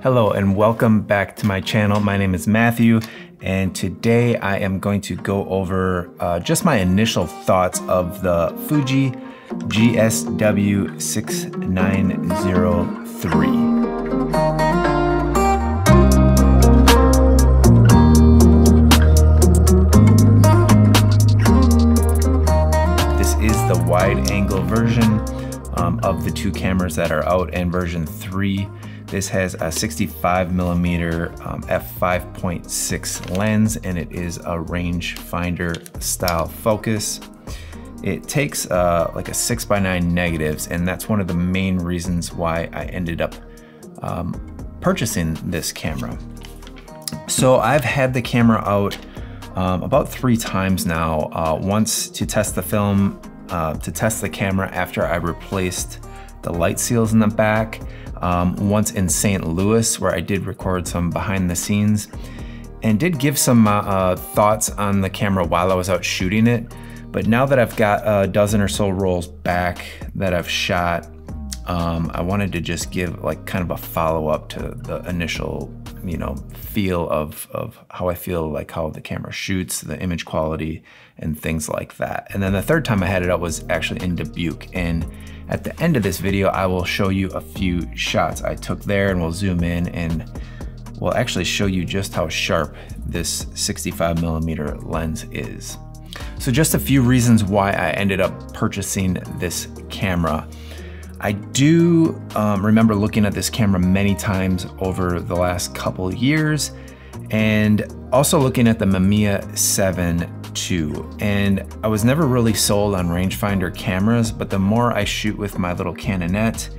Hello and welcome back to my channel. My name is Matthew, and today I am going to go over just my initial thoughts of the Fuji GSW690. This is the wide angle version of the two cameras that are out, and version 3. This has a 65mm f5.6 lens, and it is a rangefinder style focus. It takes like a 6x9 negatives, and that's one of the main reasons why I ended up purchasing this camera. So I've had the camera out about 3 times now. Once to test the film, to test the camera after I replaced the light seals in the back. Once in St. Louis, where I did record some behind the scenes and did give some thoughts on the camera while I was out shooting it. But now that I've got a dozen or so rolls back that I've shot, I wanted to just give like kind of a follow-up to the initial, feel of how I feel like how the camera shoots, the image quality and things like that. And then the third time I had it out was actually in Dubuque. And at the end of this video, I will show you a few shots I took there, and we'll zoom in and we'll actually show you just how sharp this 65mm lens is. So just a few reasons why I ended up purchasing this camera. I do remember looking at this camera many times over the last couple of years, and also looking at the Mamiya 7 II. And I was never really sold on rangefinder cameras, but the more I shoot with my little Canonette,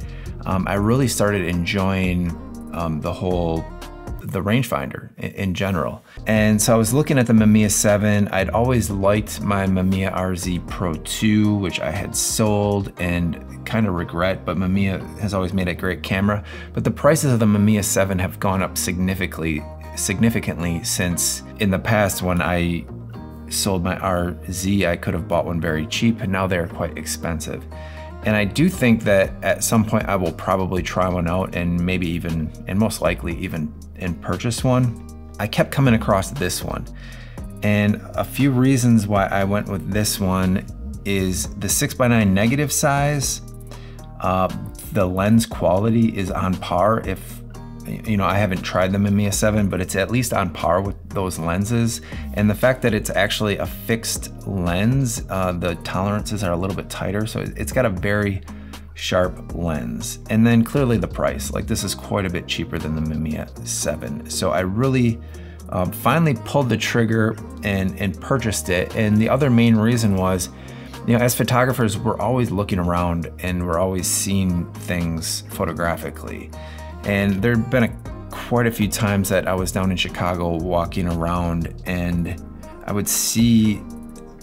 I really started enjoying the rangefinder in general. And so I was looking at the Mamiya 7. I'd always liked my Mamiya RZ Pro 2, which I had sold and kind of regret, but Mamiya has always made a great camera. But the prices of the Mamiya 7 have gone up significantly since in the past when I sold my RZ, I could have bought one very cheap, and now they're quite expensive. And I do think that at some point I will probably try one out, and maybe even, and most likely even, and purchase one. I kept coming across this one, and a few reasons why I went with this one is the 6x9 negative size. The lens quality is on par. If I haven't tried the Mamiya 7, but it's at least on par with those lenses. And the fact that it's actually a fixed lens, the tolerances are a little bit tighter, so it's got a very sharp lens. And then clearly the price, like this is quite a bit cheaper than the Mamiya 7. So I really finally pulled the trigger and purchased it. And the other main reason was, as photographers, we're always looking around and we're always seeing things photographically. And there'd been quite a few times that I was down in Chicago walking around, and I would see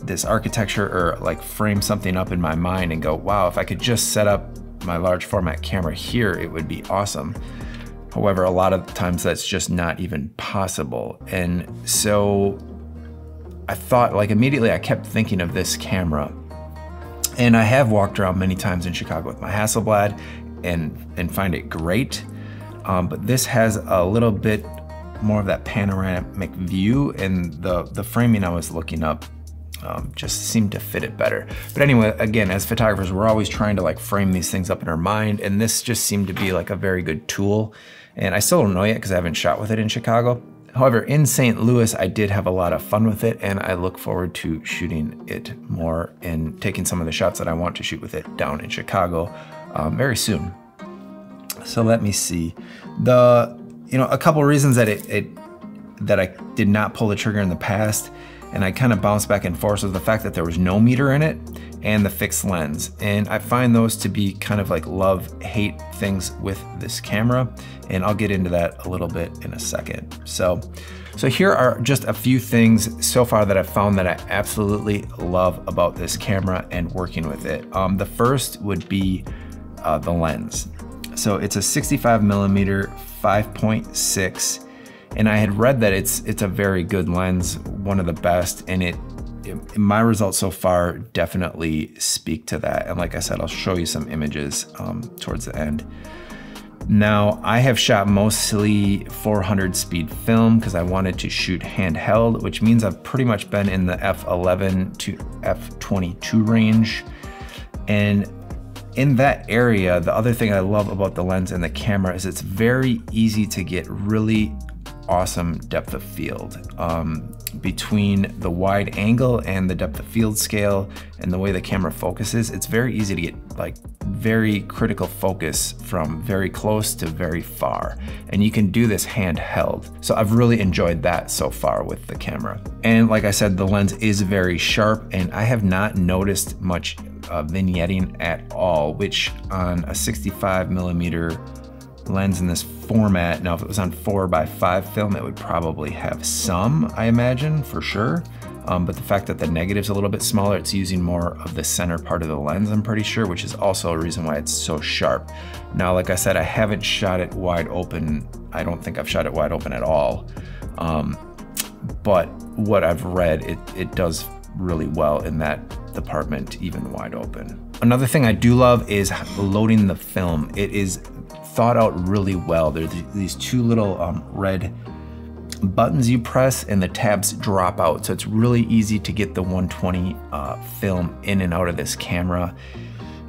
this architecture or like frame something up in my mind and go, wow, if I could just set up my large format camera here, it would be awesome. However, a lot of times that's just not even possible. And so I thought, like, immediately I kept thinking of this camera. And I have walked around many times in Chicago with my Hasselblad and find it great. But this has a little bit more of that panoramic view, and the framing I was looking up just seemed to fit it better. But anyway, again, as photographers, we're always trying to like frame these things up in our mind, and this just seemed to be like a very good tool. And I still don't know yet because I haven't shot with it in Chicago. However, in St. Louis, I did have a lot of fun with it, and I look forward to shooting it more and taking some of the shots that I want to shoot with it down in Chicago very soon. So let me see. A couple reasons that that I did not pull the trigger in the past, and I kind of bounced back and forth, was the fact that there was no meter in it and the fixed lens. And I find those to be kind of like love-hate things with this camera, and I'll get into that a little bit in a second. So here are just a few things so far that I've found that I absolutely love about this camera and working with it. The first would be the lens. So it's a 65mm 5.6, and I had read that it's a very good lens, one of the best, and my results so far definitely speak to that. And like I said, I'll show you some images towards the end. Now, I have shot mostly 400 speed film because I wanted to shoot handheld, which means I've pretty much been in the f11 to f22 range. And in that area, the other thing I love about the lens and the camera is it's very easy to get really awesome depth of field. Between the wide angle and the depth of field scale and the way the camera focuses, it's very easy to get like very critical focus from very close to very far. And you can do this handheld. So I've really enjoyed that so far with the camera. And like I said, the lens is very sharp and I have not noticed much vignetting at all, which on a 65mm lens in this format, now if it was on 4x5 film, it would probably have some, I imagine, for sure. But the fact that the negative's a little bit smaller, it's using more of the center part of the lens, I'm pretty sure, which is also a reason why it's so sharp. Now, like I said, I haven't shot it wide open. I don't think I've shot it wide open at all. But what I've read, it does really well in that department, even wide open. Another thing I do love is loading the film. It is thought out really well. There's these two little red buttons you press and the tabs drop out. So it's really easy to get the 120 film in and out of this camera.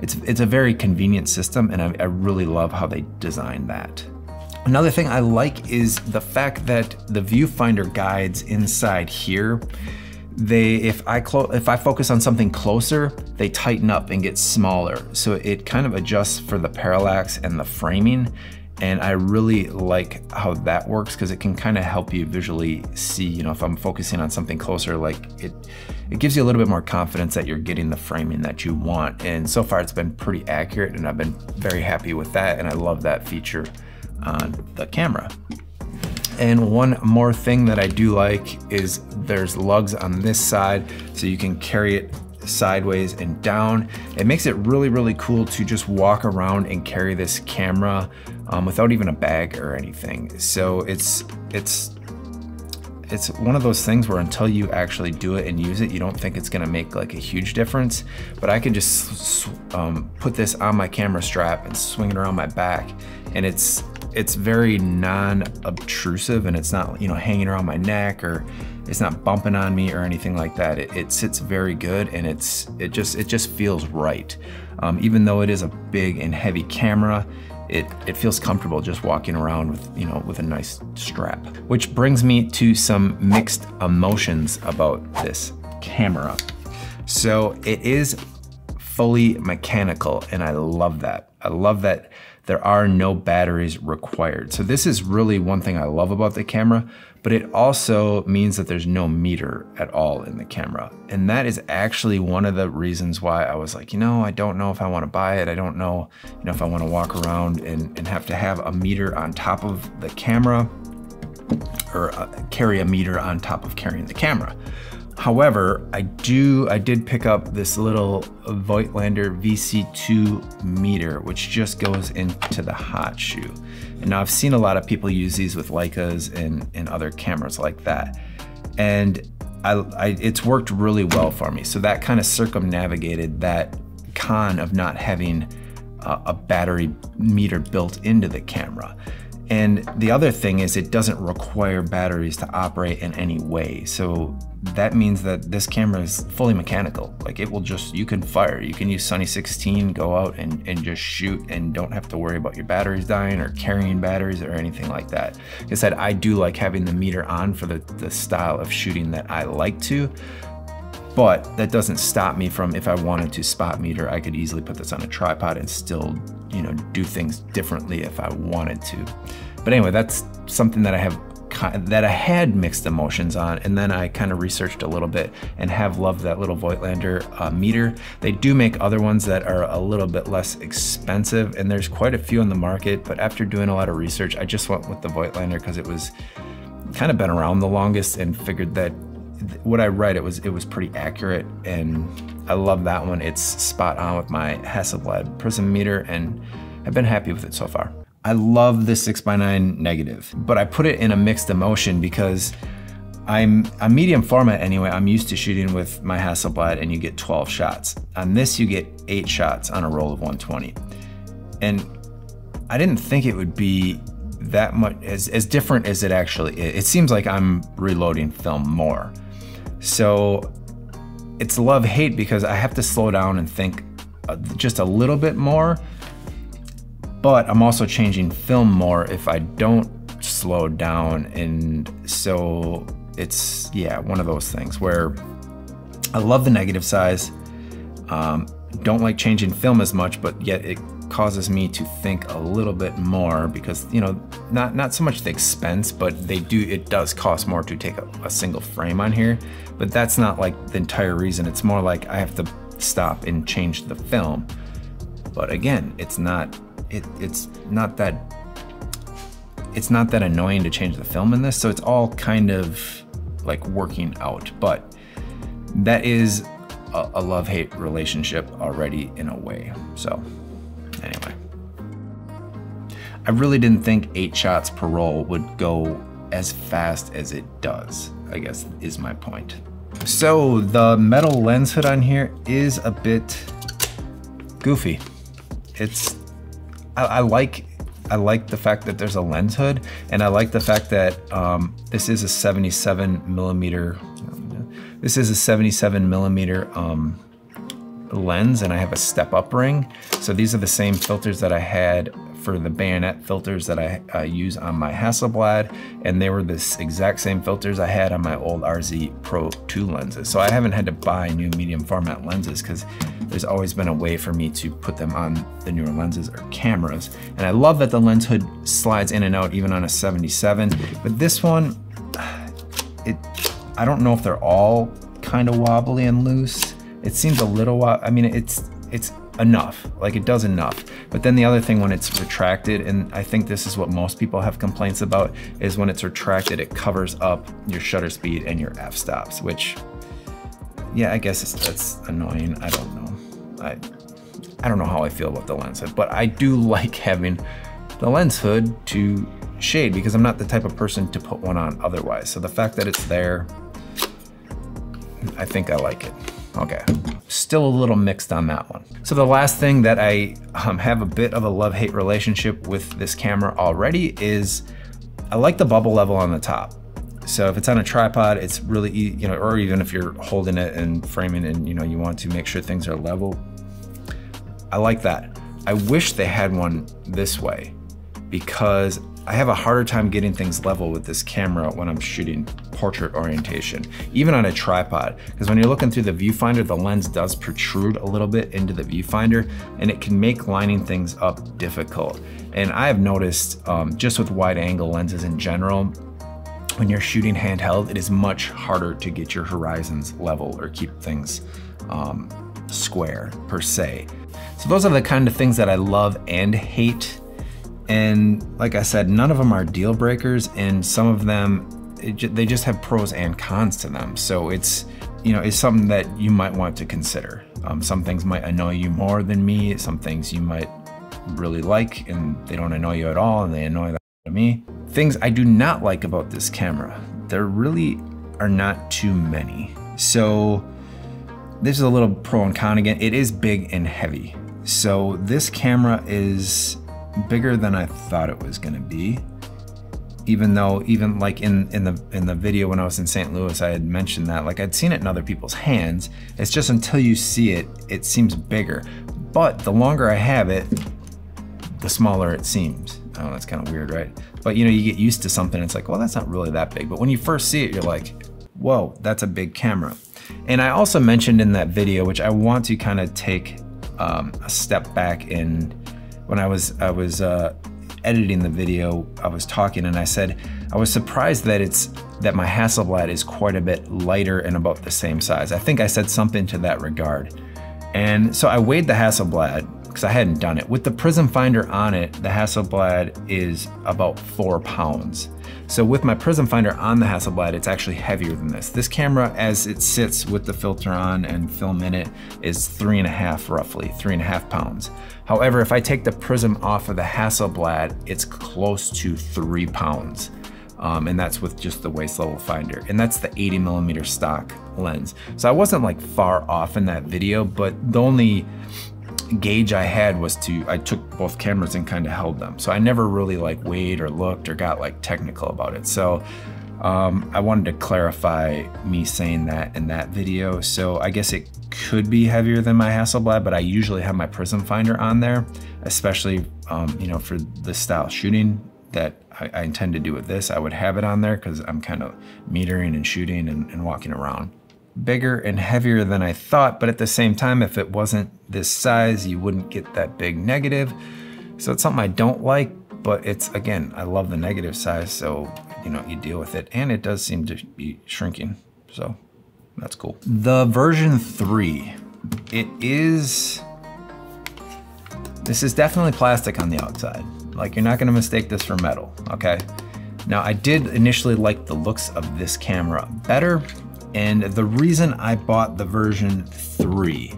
It's a very convenient system and I really love how they designed that. Another thing I like is the fact that the viewfinder guides inside here, if I focus on something closer, they tighten up and get smaller. So it kind of adjusts for the parallax and the framing. And I really like how that works because it can kind of help you visually see, you know, if I'm focusing on something closer, like it gives you a little bit more confidence that you're getting the framing that you want. And so far it's been pretty accurate and I've been very happy with that. And I love that feature on the camera. And one more thing that I do like is there's lugs on this side so you can carry it sideways and down. It makes it really, really cool to just walk around and carry this camera without even a bag or anything. So it's one of those things where until you actually do it and use it, you don't think it's gonna make like a huge difference. But I can just put this on my camera strap and swing it around my back, and it's very non-obtrusive and it's not, you know, hanging around my neck or it's not bumping on me or anything like that. It sits very good and it just feels right. Even though it is a big and heavy camera, it feels comfortable just walking around with, you know, with a nice strap. Which brings me to some mixed emotions about this camera. So it is fully mechanical and I love that. I love that there are no batteries required. So this is really one thing I love about the camera, but it also means that there's no meter at all in the camera. And that is actually one of the reasons why I was like, you know, I don't know if I want to buy it. I don't know, you know, if I want to walk around and have to have a meter on top of the camera or carry a meter on top of carrying the camera. However, I did pick up this little Voigtlander VC2 meter, which just goes into the hot shoe. And now I've seen a lot of people use these with Leicas and other cameras like that. And it's worked really well for me. So that kind of circumnavigated that con of not having a battery meter built into the camera. And the other thing is it doesn't require batteries to operate in any way. So that means that this camera is fully mechanical. Like it will just, you can fire. You can use Sunny 16, go out and just shoot and don't have to worry about your batteries dying or carrying batteries or anything like that. Like I said, I do like having the meter on for the style of shooting that I like to. But that doesn't stop me from, if I wanted to spot meter, I could easily put this on a tripod and still, you know, do things differently if I wanted to. But anyway, that's something that I had mixed emotions on, and then I kind of researched a little bit and have loved that little Voigtlander meter. They do make other ones that are a little bit less expensive, and there's quite a few on the market, but after doing a lot of research, I just went with the Voigtlander because it was kind of been around the longest and figured that what I read, it was pretty accurate, and I love that one. It's spot on with my Hasselblad prism meter, and I've been happy with it so far. I love the 6x9 negative, but I put it in a mixed emotion because I'm a medium format anyway. I'm used to shooting with my Hasselblad and you get 12 shots. On this, you get 8 shots on a roll of 120. And I didn't think it would be that much, as different as it actually is. It seems like I'm reloading film more. So it's love-hate because I have to slow down and think just a little bit more, but I'm also changing film more if I don't slow down. And so it's, yeah, one of those things where I love the negative size, don't like changing film as much, but yet it causes me to think a little bit more because, you know, not so much the expense, but it does cost more to take a single frame on here, but that's not like the entire reason. It's more like I have to stop and change the film. But again, it's not that annoying to change the film in this, so it's all kind of like working out. But that is a love-hate relationship already in a way. So anyway, I really didn't think 8 shots per roll would go as fast as it does, I guess is my point. So the metal lens hood on here is a bit goofy. I like the fact that there's a lens hood, and I like the fact that this is a 77 millimeter lens, and I have a step-up ring. So these are the same filters that I had for the bayonet filters that I use on my Hasselblad, and they were this exact same filters I had on my old RZ Pro 2 lenses. So I haven't had to buy new medium format lenses because there's always been a way for me to put them on the newer lenses or cameras. And I love that the lens hood slides in and out even on a 77, but this one, I don't know if they're all kind of wobbly and loose. It seems a little, I mean, it's enough, like it does enough. But then the other thing when it's retracted, and I think this is what most people have complaints about, is when it's retracted, it covers up your shutter speed and your f-stops, which, yeah, I guess that's annoying. I don't know. I don't know how I feel about the lens hood, but I do like having the lens hood to shade because I'm not the type of person to put one on otherwise. So the fact that it's there, I think I like it. Okay, still a little mixed on that one. So the last thing that I have a bit of a love-hate relationship with this camera already is I like the bubble level on the top. So if it's on a tripod, it's really easy, you know, or even if you're holding it and framing and you know you want to make sure things are level. I like that. I wish they had one this way because I have a harder time getting things level with this camera when I'm shooting portrait orientation, even on a tripod, because when you're looking through the viewfinder, the lens does protrude a little bit into the viewfinder and it can make lining things up difficult. And I have noticed just with wide angle lenses in general, when you're shooting handheld, it is much harder to get your horizons level or keep things square per se. So those are the kind of things that I love and hate. And like I said, none of them are deal breakers, and some of them, they just have pros and cons to them. So it's, you know, it's something that you might want to consider. Some things might annoy you more than me. Some things you might really like and they don't annoy you at all and they annoy the out of me. Things I do not like about this camera, there really are not too many. So this is a little pro and con again. It is big and heavy. So this camera is bigger than I thought it was gonna be. Even though, like in the video when I was in St. Louis, I had mentioned that, like I'd seen it in other people's hands. It's just until you see it, it seems bigger. But the longer I have it, the smaller it seems. Oh, that's kind of weird, right? But you know, you get used to something, it's like, well, that's not really that big. But when you first see it, you're like, whoa, that's a big camera. And I also mentioned in that video, which I want to kind of take a step back in, when I was editing the video, I was talking and I said, I was surprised that my Hasselblad is quite a bit lighter and about the same size. I think I said something to that regard. And so I weighed the Hasselblad because I hadn't done it. With the prism finder on it, the Hasselblad is about 4 pounds. So with my prism finder on the Hasselblad, it's actually heavier than this. This camera, as it sits with the filter on and film in it, is 3.5, roughly 3.5 pounds. However, if I take the prism off of the Hasselblad, it's close to 3 pounds. And that's with just the waist level finder. And that's the 80mm stock lens. So I wasn't like far off in that video, but the only gauge I had was I took both cameras and kind of held them. So I never really like weighed or looked or got like technical about it. So I wanted to clarify me saying that in that video. So I guess it could be heavier than my Hasselblad, but I usually have my prism finder on there, especially you know, for this style shooting that I intend to do with this. I would have it on there because I'm kind of metering and shooting and walking around. Bigger and heavier than I thought, but at the same time, if it wasn't this size, you wouldn't get that big negative. So it's something I don't like, but it's, again, I love the negative size, so you know, you deal with it. And it does seem to be shrinking, so that's cool. The version 3, this is definitely plastic on the outside. Like, you're not gonna mistake this for metal, okay? Now, I did initially like the looks of this camera better, and the reason I bought the version 3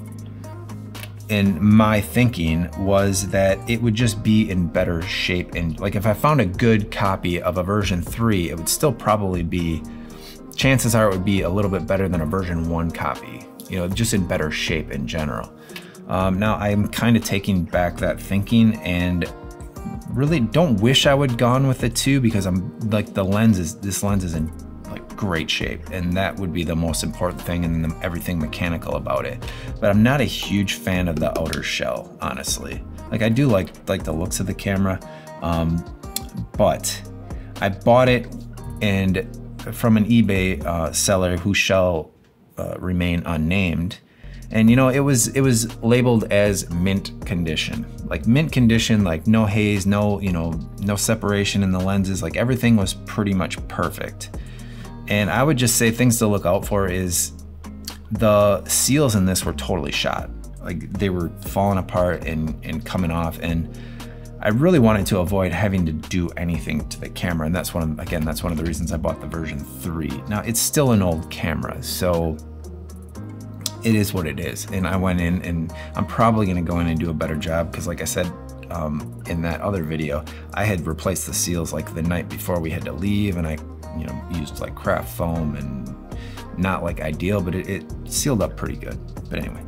in my thinking was that it would just be in better shape. And like, if I found a good copy of a version 3, it would still probably be, chances are it would be a little bit better than a version 1 copy, you know, just in better shape in general. Now, I'm kind of taking back that thinking and really don't wish I would gone with the 2, because I'm like, this lens is in like great shape, and that would be the most important thing, and then everything mechanical about it. But I'm not a huge fan of the outer shell, honestly. Like, I do like the looks of the camera, but I bought it and from an eBay seller who shall remain unnamed. And you know, it was labeled as mint condition. Like mint condition, like no haze, no, you know, no separation in the lenses, like everything was pretty much perfect. And I would just say things to look out for is the seals in this were totally shot. Like, they were falling apart and coming off, and I really wanted to avoid having to do anything to the camera. And that's one of the reasons I bought the version 3. Now, it's still an old camera, so it is what it is. And I went in, and I'm probably gonna go in and do a better job, because like I said in that other video, I had replaced the seals like the night before we had to leave, and I, you know, used like craft foam, and not like ideal, but it sealed up pretty good. But anyway,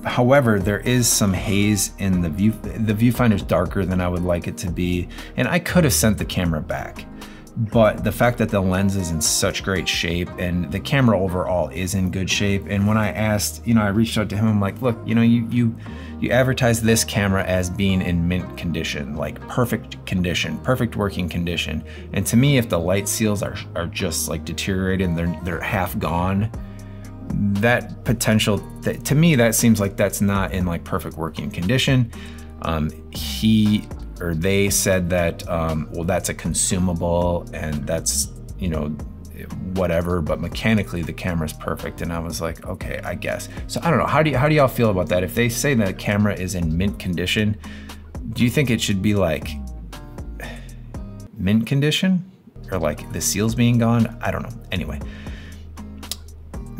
however, there is some haze in the view. The viewfinder's darker than I would like it to be, and I could have sent the camera back. But the fact that the lens is in such great shape, and the camera overall is in good shape, and when I asked, you know, I reached out to him, I'm like, look, you know, you advertise this camera as being in mint condition, like perfect condition, perfect working condition. And to me, if the light seals are just like deteriorated and they're half gone, that potential, to me, that seems like that's not in like perfect working condition. They said that, well, that's a consumable, and that's, you know, whatever, but mechanically the camera's perfect. And I was like, okay, I guess. So I don't know, how do y'all feel about that? If they say the camera is in mint condition, do you think it should be like mint condition, or like the seals being gone? I don't know. Anyway,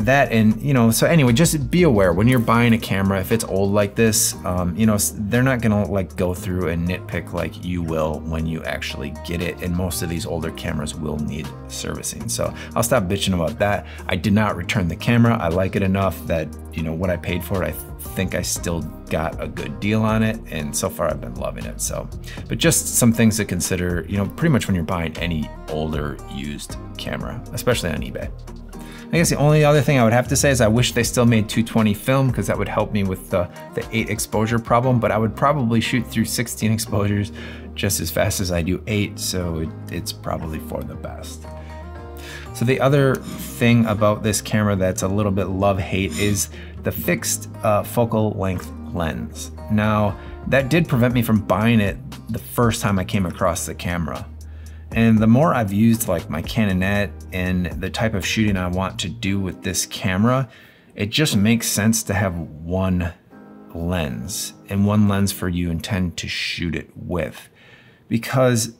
that, and you know, so anyway, just be aware when you're buying a camera, if it's old like this, you know, they're not gonna like go through and nitpick like you will when you actually get it, and most of these older cameras will need servicing. So I'll stop bitching about that. I did not return the camera. I like it enough that, you know, what I paid for it, I think I still got a good deal on it, and so far I've been loving it. So, but just some things to consider, you know, pretty much when you're buying any older used camera, especially on eBay. I guess the only other thing I would have to say is I wish they still made 220 film, because that would help me with the 8 exposure problem, but I would probably shoot through 16 exposures just as fast as I do 8, so it's probably for the best. So the other thing about this camera that's a little bit love-hate is the fixed focal length lens. Now, that did prevent me from buying it the first time I came across the camera. And the more I've used like my Canonette and the type of shooting I want to do with this camera, it just makes sense to have one lens, and one lens for you intend to shoot it with. Because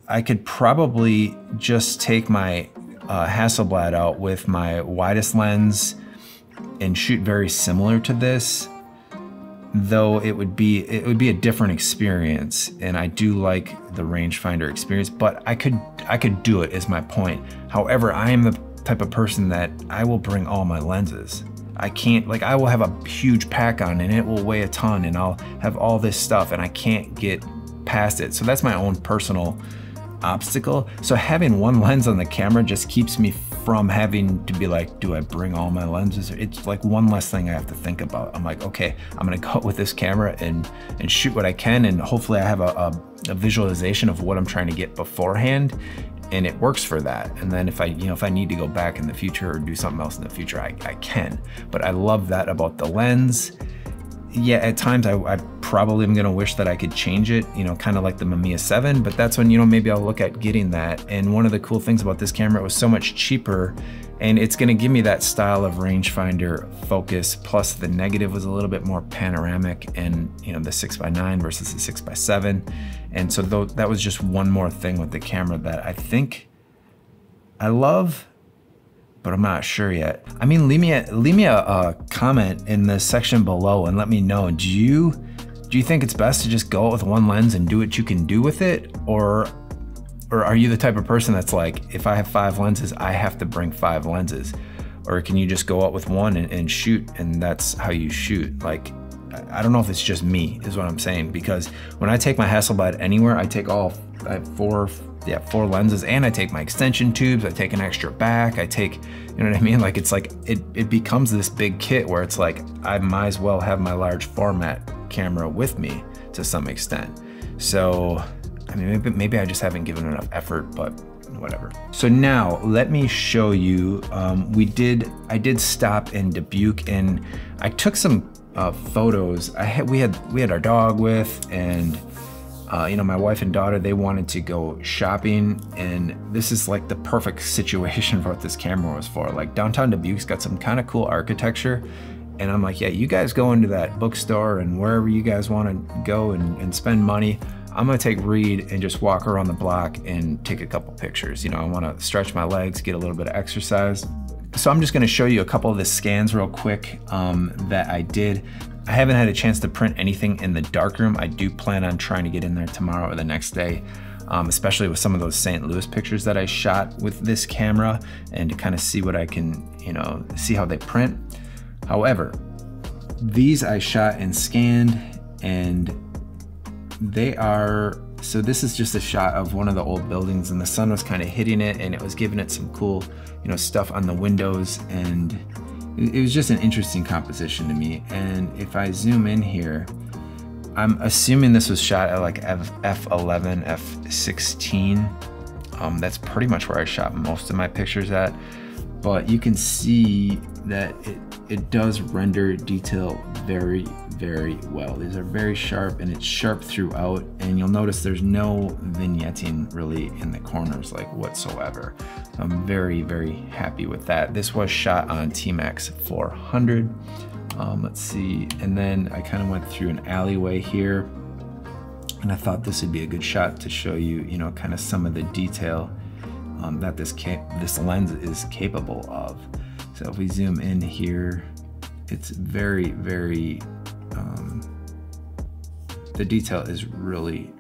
I could probably just take my Hasselblad out with my widest lens and shoot very similar to this, though it would be a different experience, and I do like the rangefinder experience, but I could do it, is my point. However, I am the type of person that I will bring all my lenses. I can't, like, I will have a huge pack on and it will weigh a ton and I'll have all this stuff and I can't get past it. So that's my own personal obstacle. So having one lens on the camera just keeps me from having to be like, do I bring all my lenses? It's like one less thing I have to think about. I'm like, okay, I'm gonna go with this camera and shoot what I can, and hopefully I have a visualization of what I'm trying to get beforehand, and it works for that. And then if I need to go back in the future or do something else in the future, I can. But I love that about the lens. Yeah, at times I probably am gonna wish that I could change it, kind of like the Mamiya 7, but that's when, maybe I'll look at getting that. And one of the cool things about this camera, it was so much cheaper, and it's gonna give me that style of rangefinder focus, plus the negative was a little bit more panoramic, and the 6x9 versus the 6x7. And so that was just one more thing with the camera that I think I love, but I'm not sure yet. I mean, leave me a comment in the section below and let me know. Do you think it's best to just go with one lens and do what you can do with it? Or are you the type of person that's like, if I have 5 lenses, I have to bring 5 lenses? Or can you just go out with one and shoot, and that's how you shoot? Like, I don't know if it's just me, is what I'm saying, because when I take my Hasselblad anywhere, I have 4 lenses, and I take my extension tubes, I take an extra back, I take, you know what I mean? Like, it's like, it becomes this big kit where it's like, I might as well have my large format camera with me to some extent. So, I mean, maybe I just haven't given enough effort, but whatever. So now let me show you, I did stop in Dubuque and I took some photos. We had our dog with, and my wife and daughter, they wanted to go shopping, and this is like the perfect situation for what this camera was for. Like, downtown Dubuque's got some kind of cool architecture, and I'm like, yeah, you guys go into that bookstore and wherever you guys want to go and spend money. I'm gonna take Reed and just walk around the block and take a couple pictures. I wanna stretch my legs, get a little bit of exercise. So I'm just gonna show you a couple of the scans real quick that I did. I haven't had a chance to print anything in the darkroom. I do plan on trying to get in there tomorrow or the next day, especially with some of those St. Louis pictures that I shot with this camera, and to kind of see what I can, see how they print. However, these I shot and scanned, and so this is just a shot of one of the old buildings, and the sun was kind of hitting it, and it was giving it some cool, stuff on the windows, and it was just an interesting composition to me. And if I zoom in here, I'm assuming this was shot at like f11, f16. That's pretty much where I shot most of my pictures at, but you can see that it does render detail very, very well. These are very sharp, and it's sharp throughout, and you'll notice there's no vignetting really in the corners, like, whatsoever. So I'm very, very happy with that. This was shot on T-Max 400. Let's see, and then I kind of went through an alleyway here, and I thought this would be a good shot to show you, kind of some of the detail that this lens is capable of. So if we zoom in here, it's very, very, the detail is really,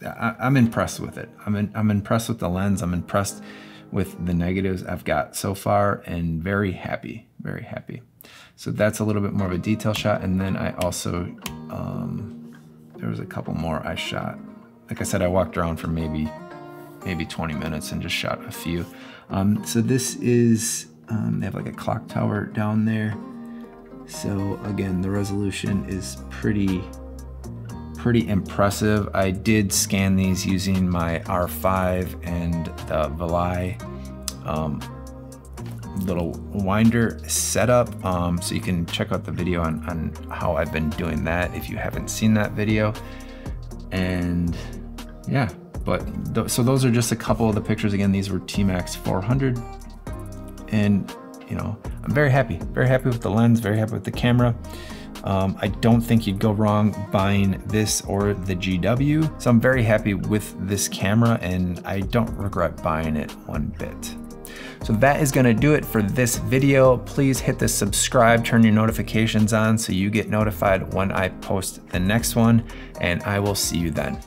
I'm impressed with it. I'm impressed with the lens. I'm impressed with the negatives I've got so far, and very happy, very happy. So that's a little bit more of a detail shot. And then I also, there was a couple more I shot. Like I said, I walked around for maybe 20 minutes and just shot a few. So this is, they have like a clock tower down there. So again, the resolution is pretty impressive. I did scan these using my R5 and the Velai little winder setup. So you can check out the video on how I've been doing that if you haven't seen that video. And yeah, so those are just a couple of the pictures. Again, these were T-Max 400. And I'm very happy with the lens, very happy with the camera. I don't think you'd go wrong buying this or the GW. So I'm very happy with this camera, and I don't regret buying it one bit. So that is gonna do it for this video. Please hit the subscribe, turn your notifications on so you get notified when I post the next one, and I will see you then.